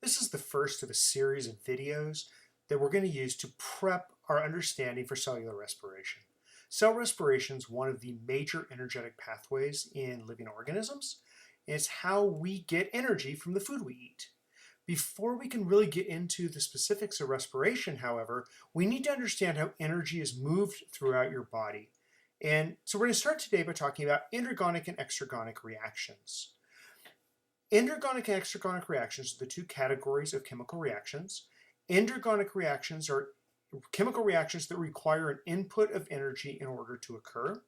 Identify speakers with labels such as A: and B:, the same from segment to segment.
A: This is the first of a series of videos that we're going to use to prep our understanding for cellular respiration. Cell respiration is one of the major energetic pathways in living organisms. It's how we get energy from the food we eat. Before we can really get into the specifics of respiration, however, we need to understand how energy is moved throughout your body. And so we're going to start today by talking about endergonic and exergonic reactions. Endergonic and exergonic reactions are the two categories of chemical reactions. Endergonic reactions are chemical reactions that require an input of energy in order to occur,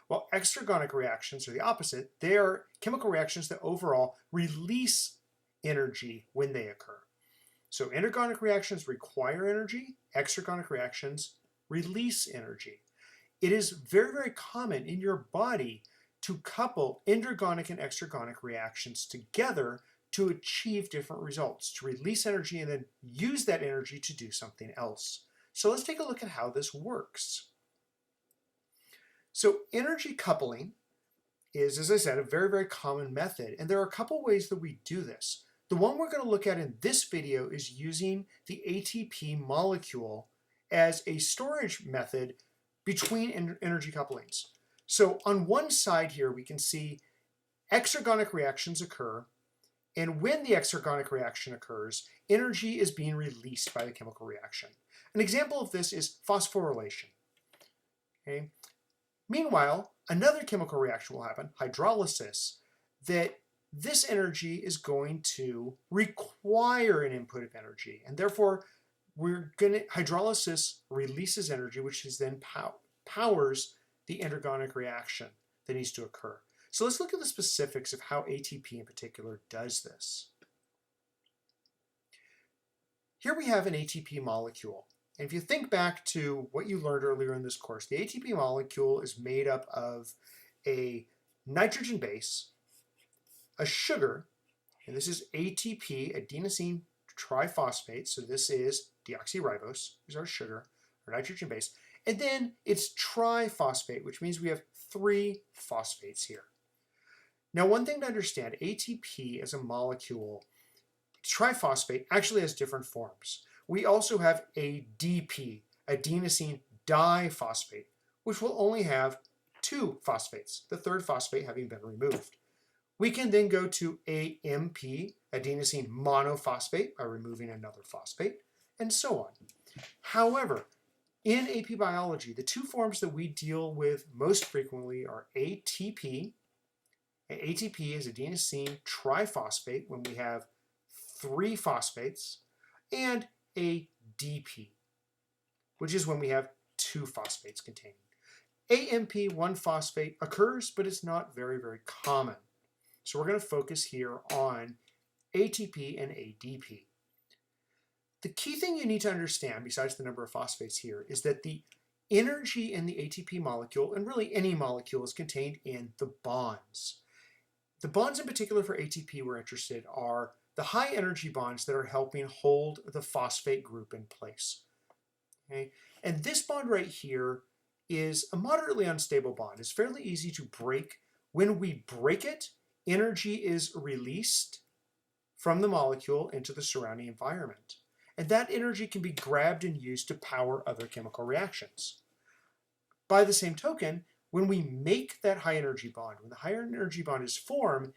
A: while exergonic reactions are the opposite. They are chemical reactions that overall release energy when they occur. So endergonic reactions require energy, exergonic reactions release energy. It is very, very common in your body to couple endergonic and exergonic reactions together to achieve different results, to release energy and then use that energy to do something else. So let's take a look at how this works. So energy coupling is, as I said, a very, very common method, and there are a couple ways that we do this. The one we're going to look at in this video is using the ATP molecule as a storage method between energy couplings. So on one side here, we can see exergonic reactions occur, and when the exergonic reaction occurs, energy is being released by the chemical reaction. An example of this is phosphorylation. Okay? Meanwhile, another chemical reaction will happen, hydrolysis, that this energy is going to require an input of energy, and therefore hydrolysis releases energy, which is then powers the endergonic reaction that needs to occur. So let's look at the specifics of how ATP in particular does this. Here we have an ATP molecule. And if you think back to what you learned earlier in this course, the ATP molecule is made up of a nitrogen base, a sugar, and this is ATP, adenosine triphosphate, so this is deoxyribose, is our sugar, our nitrogen base, and then it's triphosphate, which means we have 3 phosphates here. Now, one thing to understand, ATP as a molecule, triphosphate, actually has different forms. We also have ADP, adenosine diphosphate, which will only have 2 phosphates, the 3rd phosphate having been removed. We can then go to AMP, adenosine monophosphate, by removing another phosphate, and so on. However, in AP biology, the 2 forms that we deal with most frequently are ATP. ATP is adenosine triphosphate when we have 3 phosphates, and ADP, which is when we have 2 phosphates containing. AMP, 1 phosphate, occurs, but it's not very, very common. So we're going to focus here on ATP and ADP. The key thing you need to understand, besides the number of phosphates here, is that the energy in the ATP molecule, and really any molecule, is contained in the bonds. The bonds in particular for ATP we're interested are the high energy bonds that are helping hold the phosphate group in place. Okay? And this bond right here is a moderately unstable bond. It's fairly easy to break. When we break it, energy is released from the molecule into the surrounding environment. And that energy can be grabbed and used to power other chemical reactions. By the same token, when we make that high energy bond, when the higher energy bond is formed,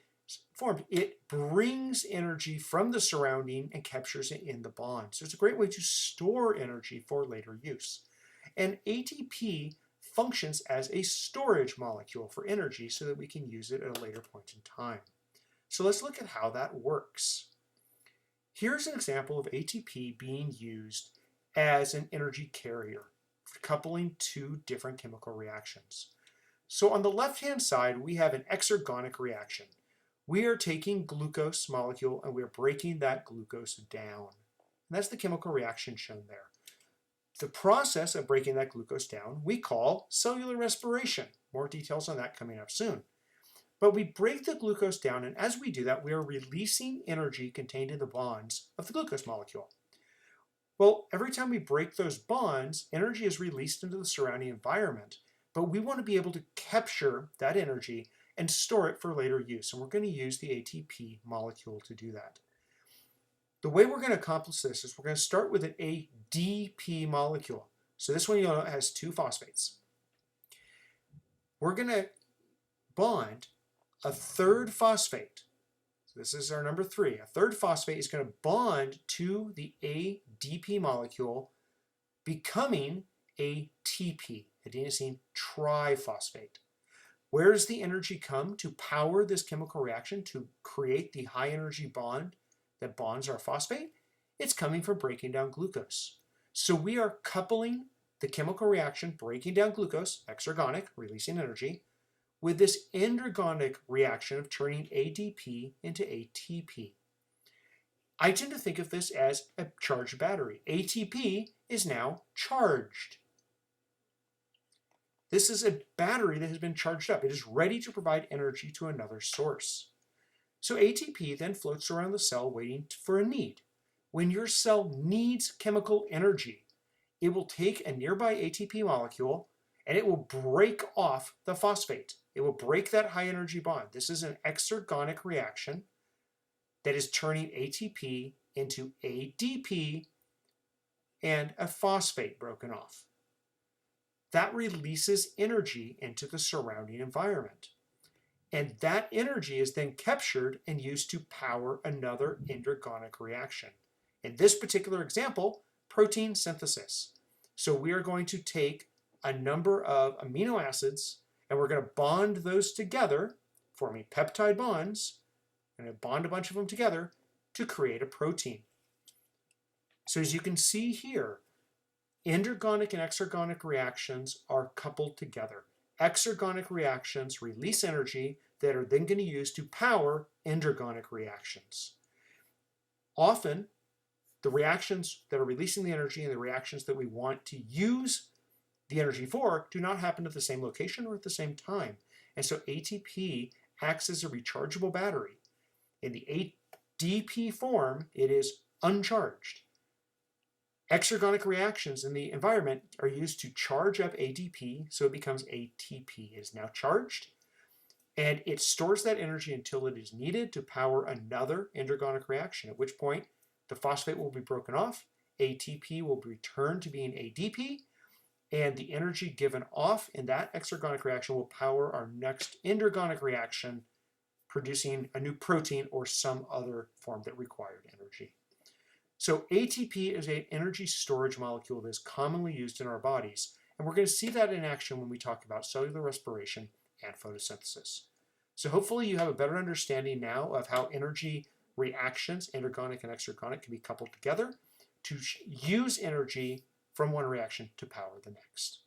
A: it brings energy from the surrounding and captures it in the bond. So it's a great way to store energy for later use. And ATP functions as a storage molecule for energy so that we can use it at a later point in time. So let's look at how that works. Here's an example of ATP being used as an energy carrier for coupling 2 different chemical reactions. So on the left-hand side, we have an exergonic reaction. We are taking glucose molecule and we're breaking that glucose down. And that's the chemical reaction shown there. The process of breaking that glucose down we call cellular respiration. More details on that coming up soon. But we break the glucose down, and as we do that, we are releasing energy contained in the bonds of the glucose molecule. Well, every time we break those bonds, energy is released into the surrounding environment, but we want to be able to capture that energy and store it for later use, and we're going to use the ATP molecule to do that. The way we're going to accomplish this is we're going to start with an ADP molecule. So this one, has two phosphates. We're going to bond a third phosphate. So this is our number 3. A third phosphate is going to bond to the ADP molecule, becoming ATP, adenosine triphosphate. Where does the energy come to power this chemical reaction to create the high energy bond that bonds our phosphate? It's coming from breaking down glucose. So we are coupling the chemical reaction, breaking down glucose, exergonic, releasing energy, with this endergonic reaction of turning ADP into ATP. I tend to think of this as a charged battery. ATP is now charged. This is a battery that has been charged up. It is ready to provide energy to another source. So ATP then floats around the cell waiting for a need. When your cell needs chemical energy, it will take a nearby ATP molecule and it will break off the phosphate. It will break that high energy bond. This is an exergonic reaction that is turning ATP into ADP and a phosphate broken off. That releases energy into the surrounding environment. And that energy is then captured and used to power another endergonic reaction. In this particular example, protein synthesis. So we are going to take a number of amino acids and we're going to bond those together, forming peptide bonds. We're going to bond a bunch of them together to create a protein. So as you can see here, endergonic and exergonic reactions are coupled together. Exergonic reactions release energy that are then going to use to power endergonic reactions. Often, the reactions that are releasing the energy and the reactions that we want to use the energy for do not happen at the same location or at the same time. And so ATP acts as a rechargeable battery. In the ADP form, it is uncharged. Exergonic reactions in the environment are used to charge up ADP, so it becomes ATP. It is now charged, and it stores that energy until it is needed to power another endergonic reaction, at which point the phosphate will be broken off, ATP will be returned to being ADP, and the energy given off in that exergonic reaction will power our next endergonic reaction, producing a new protein or some other form that required energy. So ATP is an energy storage molecule that is commonly used in our bodies, and we're going to see that in action when we talk about cellular respiration and photosynthesis. So hopefully you have a better understanding now of how energy reactions, endergonic and exergonic, can be coupled together to use energy from one reaction to power the next.